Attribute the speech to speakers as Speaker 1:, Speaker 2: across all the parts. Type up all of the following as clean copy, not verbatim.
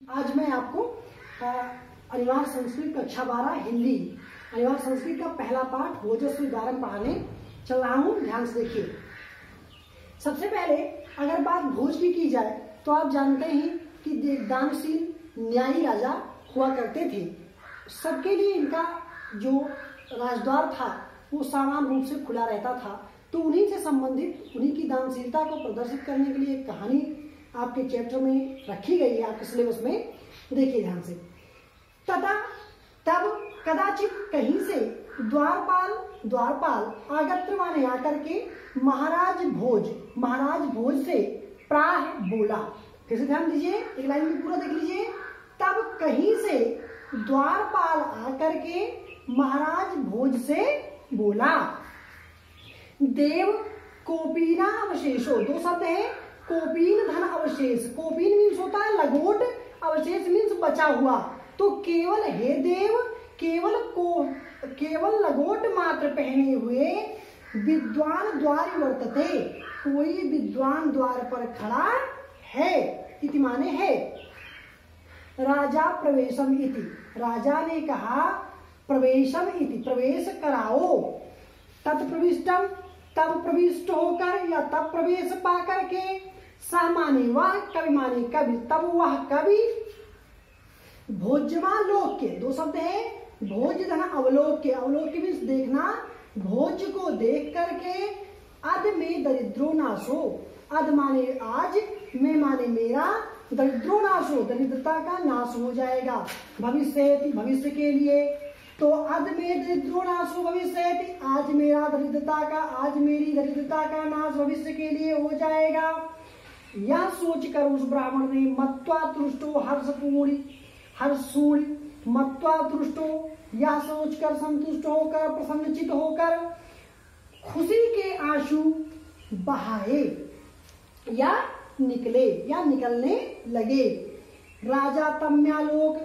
Speaker 1: आज मैं आपको अनिवार्य संस्कृत कक्षा 12 हिंदी अनिवार्य संस्कृत का पहला पाठ भोजस्व उदाहरण पढ़ाने चल रहा हूँ। ध्यान से देखिए। सबसे पहले अगर बात भोज की जाए तो आप जानते हैं कि दानशील न्यायी राजा हुआ करते थे। सबके लिए इनका जो राजद्वार था वो समान रूप से खुला रहता था। तो उन्हीं से संबंधित उन्हीं की दानशीलता को प्रदर्शित करने के लिए एक कहानी आपके चैप्टर में रखी गई है, आपके सिलेबस में। देखिए ध्यान से। तब कदाचित कहीं से द्वारपाल आगत्र माने आकर के महाराज भोज से प्राह बोला। फिर से ध्यान दीजिए, एक लाइन में पूरा देख लीजिए। तब कहीं से द्वारपाल आकर के महाराज भोज से बोला, देव कोपीना अवशेषो। दो शब्द है, कोपीन धन अवशेष। कोपीन मीन्स होता है लंगोट, अवशेष मीन्स बचा हुआ। तो केवल हे देव, केवल लंगोट मात्र पहने हुए विद्वान द्वार वर्तते। कोई विद्वान द्वार पर खड़ा है, इति माने है। राजा प्रवेशम इति, राजा ने कहा प्रवेशम इति, प्रवेश कराओ। तत्प्रविष्टम, तब प्रविष्ट होकर या तब प्रवेश पाकर के। सह माने वह, कवि माने कवि, तब वह कवि भोज्यमा लोक्य। दो शब्द है, भोज धन अवलोक्य। अवलोक्य मीन्स देखना, भोज को देख करके। अद में दरिद्रो नाशो, अद माने आज, में माने मेरा, दरिद्रो नाशो दरिद्रता का नाश हो जाएगा। भविष्य, भविष्य के लिए। तो अद में दरिद्रो नाशो भविष्य, आज मेरा दरिद्रता का, आज मेरी दरिद्रता का नाश भविष्य के लिए हो जाएगा। यह सोचकर उस ब्राह्मण ने मत्वा तुष्टो हर्षूणि मत्वा तुष्टो, यह सोचकर संतुष्ट होकर, प्रसन्नचित होकर खुशी के आंसू बहाए या निकले या निकलने लगे। राजा तम्यालोक,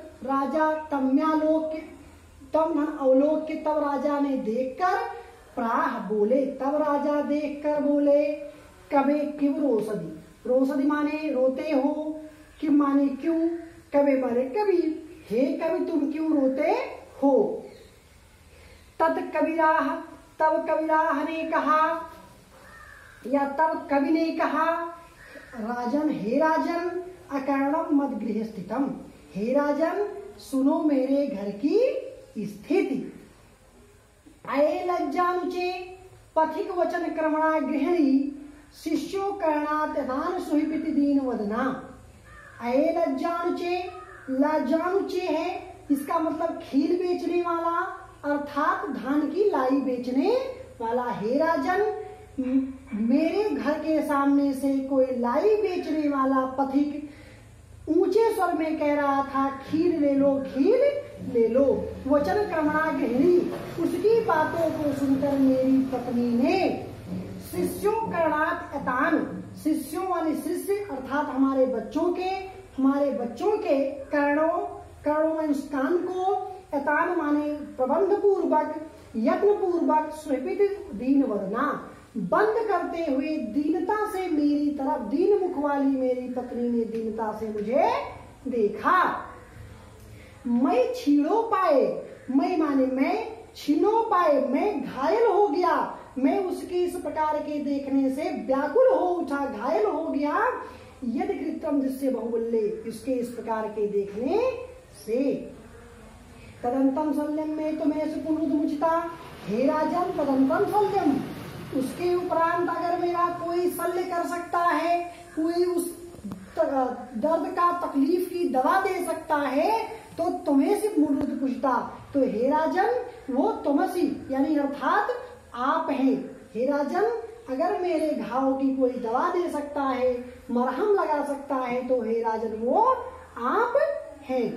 Speaker 1: तम धन अवलोक। तब राजा ने देखकर प्राह बोले, तब राजा देखकर बोले, कबे किव रोसदी। रोसदी माने रोते हो, किम माने क्यों, कबे माने कभी। हे कवि तुम क्यों रोते हो। तब कबीराह ने कहा, या तब कवि ने कहा, राजन, हे राजन, अकर्णम मद गृह स्थितम। हे राजन सुनो मेरे घर की स्थिति। अये लज्जानुचे पथिक वचन क्रमणा गृहिणी, शिष्यो करणात दान सुहिपिति दीन वदना। अये लज्जानुचे, लज्जानुचे है, इसका मतलब खील बेचने वाला, अर्थात धान की लाई बेचने वाला। हे राजन, मेरे घर के सामने से कोई लाई बेचने वाला पथिक ऊंचे स्वर में कह रहा था, खीर ले लो, खीर ले लो। वचन क्रमणा गृहिणी, उसकी बातों को सुनकर मेरी पत्नी ने शिष्यों करणात एतान, शिष्यों वाले शिष्य अर्थात हमारे बच्चों के कर्णों में स्थान को, एतान माने प्रबंध पूर्वक, यत्न पूर्वक, स्वीकृत दीन वदना, बंद करते हुए दीनता से मेरी तरफ, दीन मुख वाली मेरी पत्नी ने दीनता से मुझे देखा। मैं छीनो पाए, मैं माने मैं, छीनो पाए मैं घायल हो गया। मैं उसके इस प्रकार के देखने से व्याकुल हो उठा, घायल हो गया। यदि कृत्रम जिससे बहुबल्ले, इसके इस प्रकार के देखने से। तदंतम शल्यम में तो मैं सुपुनुदमुचिता। हे राजन, तदंतम शल्यम, उसके उपरांत अगर मेरा कोई शल्य कर सकता है, कोई उस दर्द का, तकलीफ की दवा दे सकता है, तो तुम्हें सिर्फ मुरुद पूछता। तो हे राजन, वो तुमसी यानी अर्थात आप हैं। हे राजन, अगर मेरे घाव की कोई दवा दे सकता है, मरहम लगा सकता है, तो हे राजन वो आप हैं।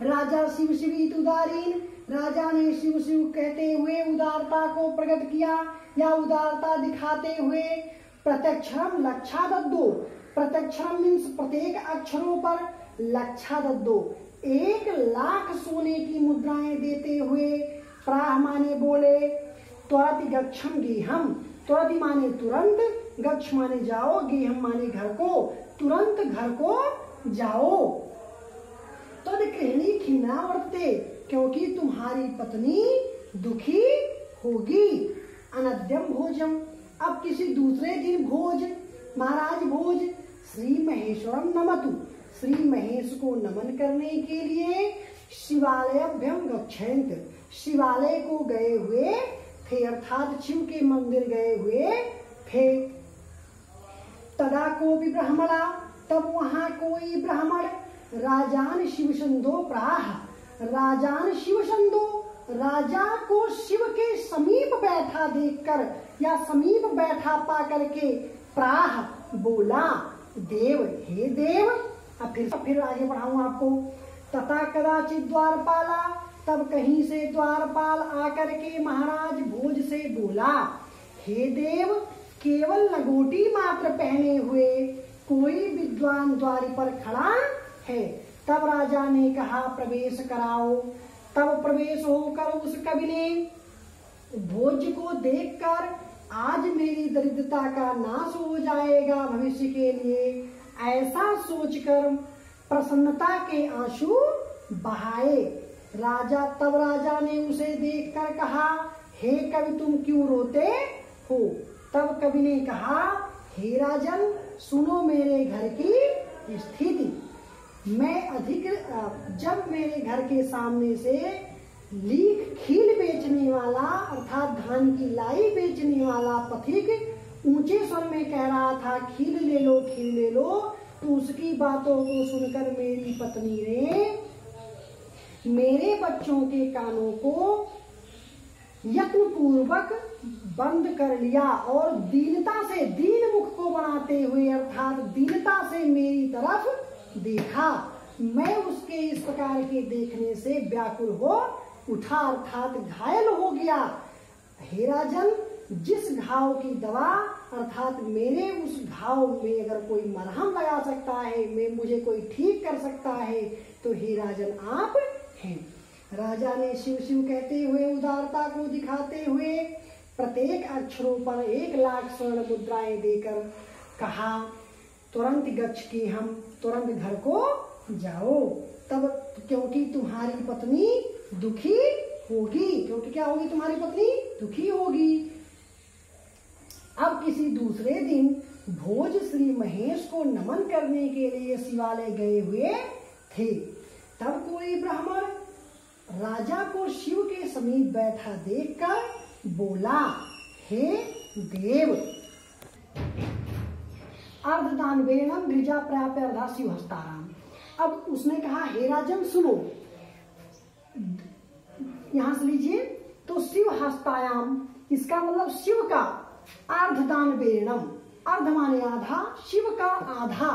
Speaker 1: राजा शिव शिवीत उदारीन, राजा ने शिव शिव कहते हुए उदारता को प्रकट किया या उदारता दिखाते हुए। प्रत्यक्षरम लक्षादद्दो, प्रत्यक्षरम मीन्स प्रत्येक अक्षरों पर, लक्षादद्दो 1,00,000 सोने की मुद्राएं देते हुए। प्राह माने बोले, त्वरति गच्छम गेहम, त्वरति माने तुरंत, गच्छ माने जाओ, गेहम माने घर को, तुरंत घर को जाओ। तद गृहिणी खिन्ना वर्तते, क्योंकि तुम्हारी पत्नी दुखी होगी। अनद्यम भोजम, अब किसी दूसरे दिन भोज, महाराज भोज। श्री महेश्वरम नमतु, श्री महेश को नमन करने के लिए शिवालयभ्यम गच्छन्त, शिवालय को गए हुए थे, अर्थात शिव के मंदिर गए हुए थे। तदा कोपि ब्राह्मणा, तब वहां कोई ब्राह्मण राजान शिवशंदो प्राह, राजान शिवशंदो, राजा को शिव के समीप बैठा देखकर या समीप बैठा पा करके प्राह बोला, देव, हे देव। अब फिर आगे बढ़ाऊं आपको। तथा कदाचित द्वारपाला, तब कहीं से द्वारपाल आकर के महाराज भोज से बोला, हे देव, केवल लंगोटी मात्र पहने हुए कोई विद्वान द्वार पर खड़ा है। तब राजा ने कहा, प्रवेश कराओ। तब प्रवेश होकर उस कवि ने भोज को देखकर, आज मेरी दरिद्रता का नाश हो जाएगा भविष्य के लिए, ऐसा सोचकर प्रसन्नता के आंसू बहाए। तब राजा ने उसे देखकर कहा, हे कवि, तुम क्यों रोते हो? तब कवि ने कहा, हे राजन, सुनो मेरे घर की स्थिति। जब मेरे घर के सामने से खील बेचने वाला, अर्थात धान की लाई बेचने वाला पथिक ऊंचे स्वर में कह रहा था, खील ले लो, खील ले लो, तो उसकी बातों को सुनकर मेरी पत्नी ने मेरे बच्चों के कानों को यत्न पूर्वक बंद कर लिया और दीनता से, दीन मुख को बनाते हुए, अर्थात दीनता से मेरी तरफ देखा। मैं उसके इस प्रकार के देखने से व्याकुल हो उठा, अर्थात घायल हो गया। हे राजन, जिस घाव की दवा, अर्थात मेरे उस घाव में अगर कोई मरहम लगा सकता है, मुझे कोई ठीक कर सकता है, तो हे राजन आप हैं। राजा ने शिव शिव कहते हुए, उदारता को दिखाते हुए प्रत्येक अक्षरों पर 1,00,000 स्वर्ण मुद्राएं देकर कहा, तुरंत गच्छ की, हम तुरंत घर को जाओ। तब क्योंकि तुम्हारी पत्नी दुखी होगी, क्योंकि क्या होगी? तुम्हारी पत्नी दुखी होगी। अब किसी दूसरे दिन भोज श्री महेश को नमन करने के लिए शिवालय गए हुए थे। तब कोई ब्राह्मण राजा को शिव के समीप बैठा देखकर बोला, हे देव, अर्धदानवेनम गिरिजा प्राप्य अर्धा शिव हस्ताराम। अब उसने कहा, हे राजन सुनो, यहां से लीजिए, तो शिव हस्तायाम, इसका मतलब शिव का, अर्धदान वेरणम, अर्ध माने आधा, शिव का आधा,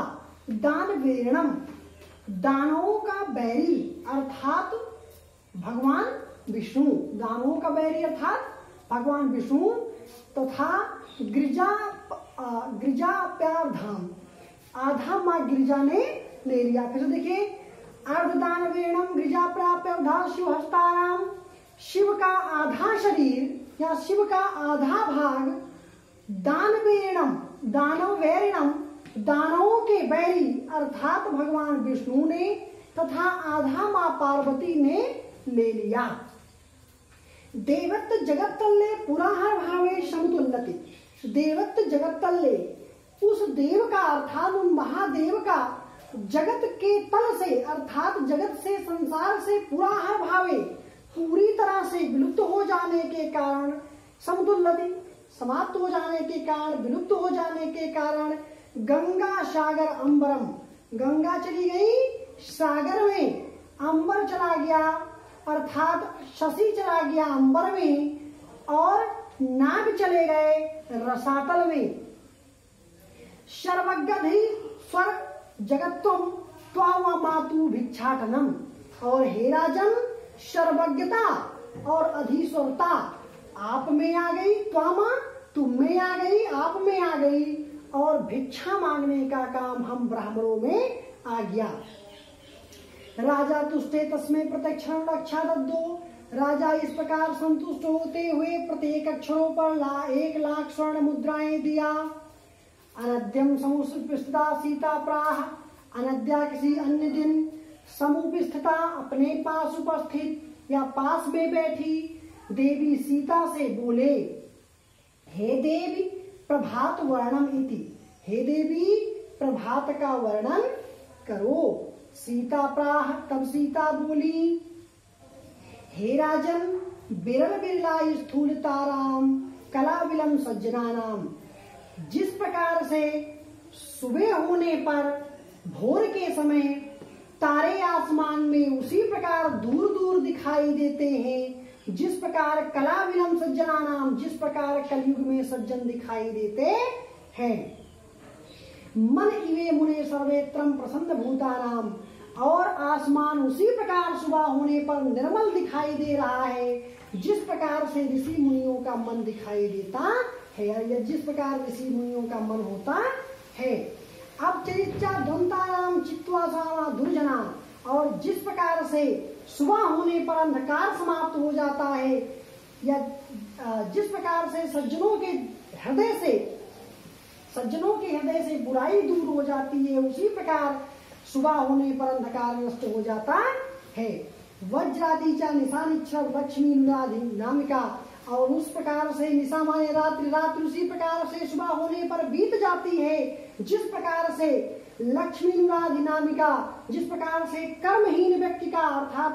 Speaker 1: दान वेरणम, दानवों का बैरी, अर्थात भगवान विष्णु, दानवों का बैरी अर्थात भगवान विष्णु, तथा गिरिजाप्यार्धाम, आधा माँ गिरिजा ने ले लिया। फिर देखिए, अर्धदान वेणम गिरिजा प्राप्यर्धा शिव हस्ताराम, शिव का आधा शरीर या शिव का आधा भाग, दान वेणम, दानव वेरणम, दानवों के बैरी अर्थात भगवान विष्णु ने, तथा आधा माँ पार्वती ने ले लिया। देवत्व जगत तल्ले पुराहर भावे समतुल्यति, देवत्व जगत तल्ले, उस देव का अर्थात उन महादेव का जगत के तल से, अर्थात जगत से, संसार से पुराहर भावे, पूरी तरह से विलुप्त हो जाने के कारण, समतुल्यति, समाप्त हो जाने के कारण, विलुप्त हो जाने के कारण, गंगा सागर अंबरम, गंगा चली गई सागर में, अंबर चला गया, अर्थात शशि चला गया अंबर में, और नाग चले गए रसातल में। सर्वज्ञ स्वर जगत्वम त्वाम मातु भिक्षाटनम, और हे राजन, सर्वज्ञता और अधीश्वरता आप में आ गई, त्वामा तुम में आ गई, आप में आ गई, और भिक्षा मांगने का काम हम ब्राह्मणों में आ गया। राजा तुष्टे तस्में प्रत्यक्षण रक्षा दद्दो, राजा इस प्रकार संतुष्ट होते हुए प्रत्येक अक्षरों पर 1,00,000 स्वर्ण मुद्राएं दिया। अनद्यम समुष्पृष्टा सीता प्राह, अनद्या किसी अन्य दिन समुपस्थिता अपने पास उपस्थित या पास में बैठी देवी सीता से बोले, हे देवी प्रभात वर्णम इति, हे देवी प्रभात का वर्णन करो। सीता प्राह, तब सीता बोली, हे राजन बिरल बिरला स्थूलताराम कला विलम सज्जनानाम, जिस प्रकार से सुबह होने पर भोर के समय तारे आसमान में उसी प्रकार दूर दूर दिखाई देते हैं, जिस प्रकार कला विलम सज्जनानाम, जिस प्रकार कलयुग में सज्जन दिखाई देते हैं। मन इवे मुने सर्वेत्रम प्रसन्न भूतानाम, और आसमान उसी प्रकार सुबह होने पर निर्मल दिखाई दे रहा है, जिस प्रकार से ऋषि मुनियों का मन दिखाई देता है, या जिस प्रकार ऋषि मुनियों का मन होता है। अब चरित्रा द्वंताराम चित्वा सामा दुर्जना, और जिस प्रकार से सुबह होने पर अंधकार समाप्त हो जाता है, या जिस प्रकार से सज्जनों के हृदय से बुराई दूर हो जाती है, उसी प्रकार सुबह होने पर अंधकार नष्ट हो जाता है। वज्रादि चा निशानिच्छर लक्ष्मी नामिका, और उस प्रकार से निशा माने रात्रि, रात्रि उसी प्रकार से सुबह होने पर बीत जाती है, जिस प्रकार से लक्ष्मी नामिका, जिस प्रकार से कर्महीन व्यक्ति का अर्थात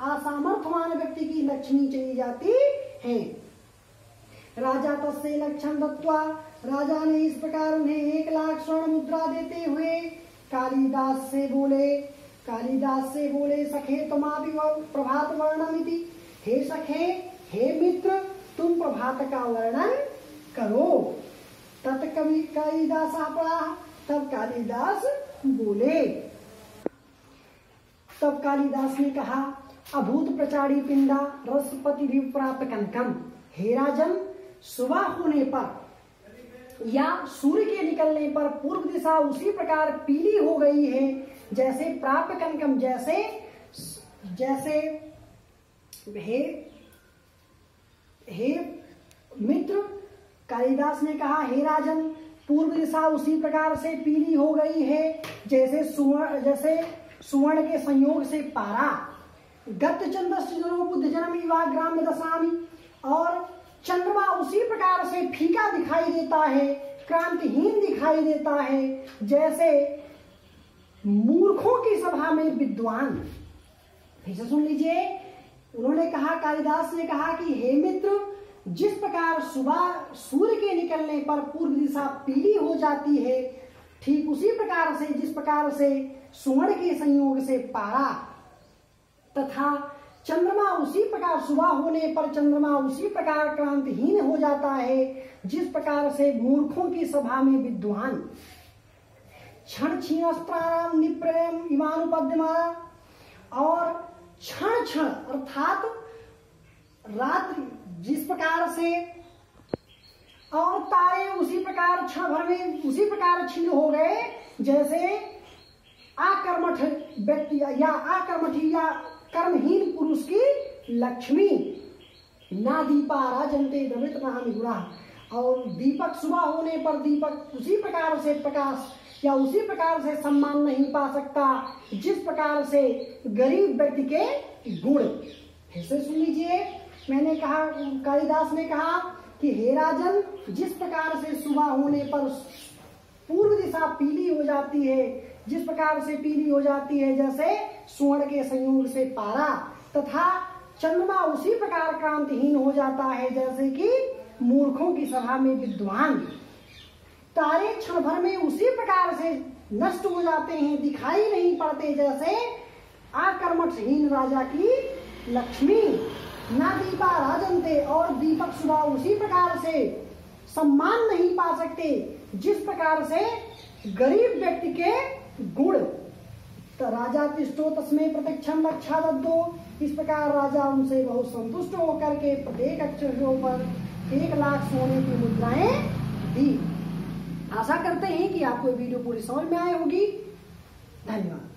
Speaker 1: असामर्थ्यवान व्यक्ति की लक्ष्मी चली जाती है। राजा तस्से लक्षण दत्वा, राजा ने इस प्रकार उन्हें 1 लाख स्वर्ण मुद्रा देते हुए कालिदास से बोले सखे तुमापि प्रभात वर्णमिति, हे सखे, हे मित्र, तुम प्रभात का वर्णन करो। तत्कवि कालिदास आपड़ा, तब कालिदास बोले, तब कालिदास ने कहा, अभूत प्रचारी पिंडा रसपति भी प्राप्त कनकम, हे राजन सुबह होने पर या सूर्य के निकलने पर पूर्व दिशा उसी प्रकार पीली हो गई है, जैसे प्राप्त कनकम, जैसे हे मित्र, कालिदास ने कहा, हे राजन पूर्व दिशा उसी प्रकार से पीली हो गई है, जैसे सुवर्ण के संयोग से पारा। गत चंद्र बुद्ध जन्म युवा ग्राम दशामी, और चंद्रमा उसी प्रकार से फीका दिखाई देता है, क्रांतिहीन दिखाई देता है, जैसे मूर्खों की सभा में विद्वान। फिर से सुन लीजिए, उन्होंने कहा, कालिदास ने कहा कि हे मित्र, जिस प्रकार सुबह सूर्य के निकलने पर पूर्व दिशा पीली हो जाती है, ठीक उसी प्रकार से जिस प्रकार से सुवर्ण के संयोग से पारा तथा चंद्रमा उसी प्रकार सुबह होने पर चंद्रमा उसी प्रकार क्रांतिहीन हो जाता है, जिस प्रकार से मूर्खों की सभा में विद्वान। क्षण क्षीणस्त्राणाम निप्रयम इमानुपद्यमा, और क्षण क्षण अर्थात रात्रि जिस प्रकार से और तारे उसी प्रकार क्षण भर में उसी प्रकार क्षीण हो गए, जैसे आकर्मठ व्यक्ति या कर्महीन पुरुष की लक्ष्मी। ना दीपा राजन्ते द्रवित नाहमि गुणा, और दीपक सुबह होने पर दीपक उसी प्रकार से प्रकाश या उसी प्रकार से सम्मान नहीं पा सकता, जिस प्रकार से गरीब व्यक्ति के गुण। फिर से सुन लीजिए, मैंने कहा, कालिदास ने कहा कि हे राजन, जिस प्रकार से सुबह होने पर पूर्व दिशा पीली हो जाती है, जिस प्रकार से पीली हो जाती है जैसे स्वर्ण के संयोग से पारा, तथा चंद्रमा उसी प्रकार क्रांतिहीन हो जाता है जैसे कि मूर्खों की सभा में विद्वान। तारे क्षण भर में उसी प्रकार से नष्ट हो जाते हैं, दिखाई नहीं पड़ते, जैसे आकर्मठहीन राजा की लक्ष्मी। ना दीपा राजन्ते, और दीपक सुबह उसी प्रकार से सम्मान नहीं पा सकते, जिस प्रकार से गरीब व्यक्ति के गुण। तो राजा तिष्ठो तस्मै प्रत्यक्षम लक्षा दद्दो, इस प्रकार राजा उनसे बहुत संतुष्ट होकर के प्रत्येक अक्षर के ऊपर 1 लाख सोने की मुद्राएं दी। आशा करते हैं कि आपको वीडियो पूरी समझ में आई होगी। धन्यवाद।